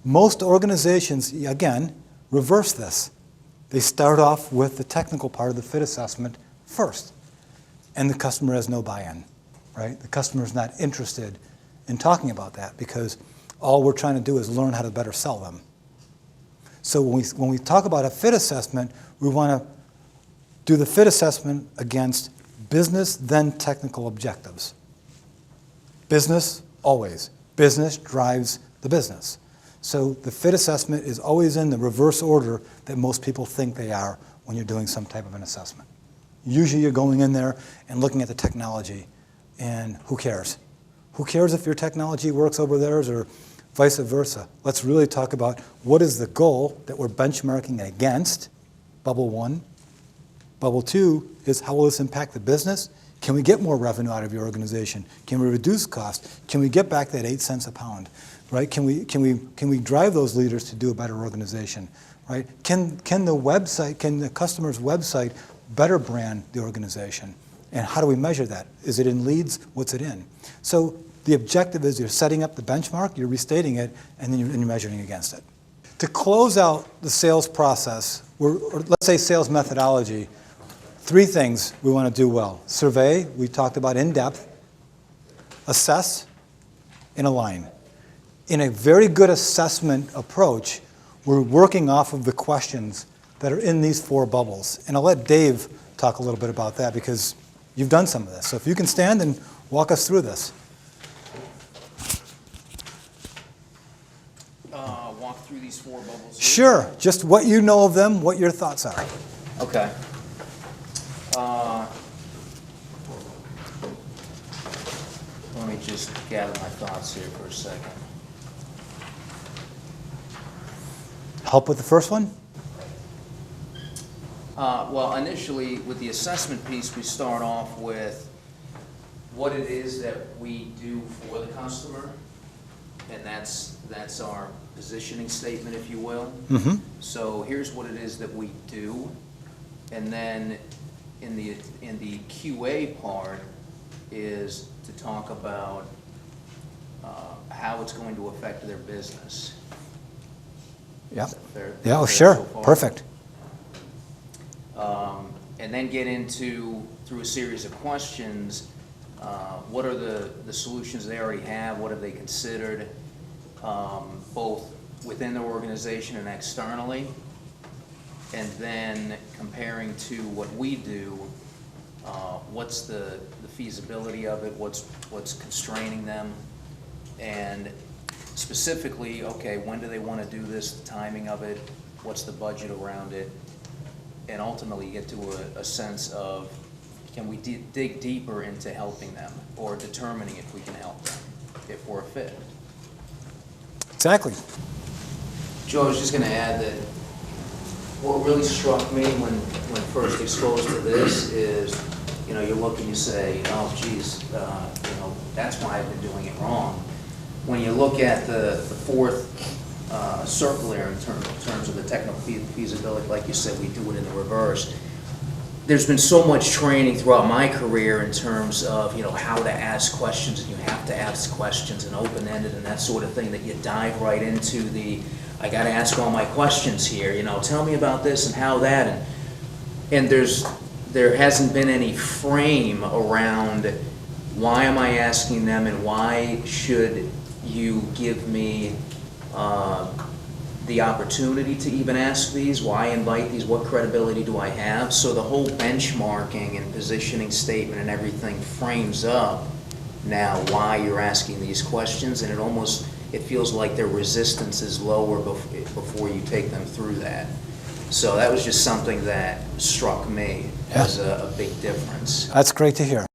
Most organizations, again, reverse this. They start off with the technical part of the fit assessment first, and the customer has no buy-in, right? The customer is not interested in talking about that because all we're trying to do is learn how to better sell them. So when we talk about a fit assessment, we want to do the fit assessment against business, then technical objectives. Business, always. Business drives the business. So the fit assessment is always in the reverse order that most people think they are when you're doing some type of an assessment. Usually you're going in there and looking at the technology, and who cares? Who cares if your technology works over theirs or vice versa? Let's really talk about what is the goal that we're benchmarking against, bubble one. Bubble two is how will this impact the business? Can we get more revenue out of your organization? Can we reduce costs? Can we get back that 8 cents a pound? Right? Can we drive those leaders to do a better organization? Right? Can the customer's website better brand the organization? And how do we measure that? Is it in leads? What's it in? So the objective is you're setting up the benchmark, you're restating it, and then you're measuring against it. To close out the sales process, or let's say sales methodology, 3 things we want to do well. Survey, we talked about in depth, assess, and align. In a very good assessment approach, we're working off of the questions that are in these 4 bubbles. And I'll let Dave talk a little bit about that because you've done some of this. So if you can stand and walk us through this. Walk through these 4 bubbles. Sure. Just what you know of them, what your thoughts are. Okay. Let me just gather my thoughts here for a second. Help with the first one? Well, initially, with the assessment piece, we start off with what it is that we do for the customer, and that's our positioning statement, if you will. Mm-hmm. So here's what it is that we do, and then in the QA part is to talk about how it's going to affect their business. Yeah. Fair? Yeah, oh, Fair sure. so far? Perfect. And then get into, through a series of questions, what are the solutions they already have, what have they considered, both within their organization and externally, and then comparing to what we do, what's the feasibility of it, what's constraining them, and specifically, okay, when do they want to do this, the timing of it, what's the budget around it, and ultimately get to a sense of, can we dig deeper into helping them or determining if we can help them, if we're a fit. Exactly. Joe, I was just going to add that what really struck me when first exposed to this is, you look and you say, oh, geez, that's why I've been doing it wrong. When you look at the 4th circle there in terms of the technical feasibility, like you said, we do it in the reverse. There's been so much training throughout my career in terms of how to ask questions, and you have to ask questions and open-ended and that sort of thing, that you dive right into I got to ask all my questions here. Tell me about this and how that, and there hasn't been any frame around why am I asking them and why should you give me the opportunity to even ask these, why invite these, what credibility do I have? So the whole benchmarking and positioning statement and everything frames up now why you're asking these questions, and it feels like their resistance is lower before you take them through that. So that was just something that struck me as a big difference. That's great to hear.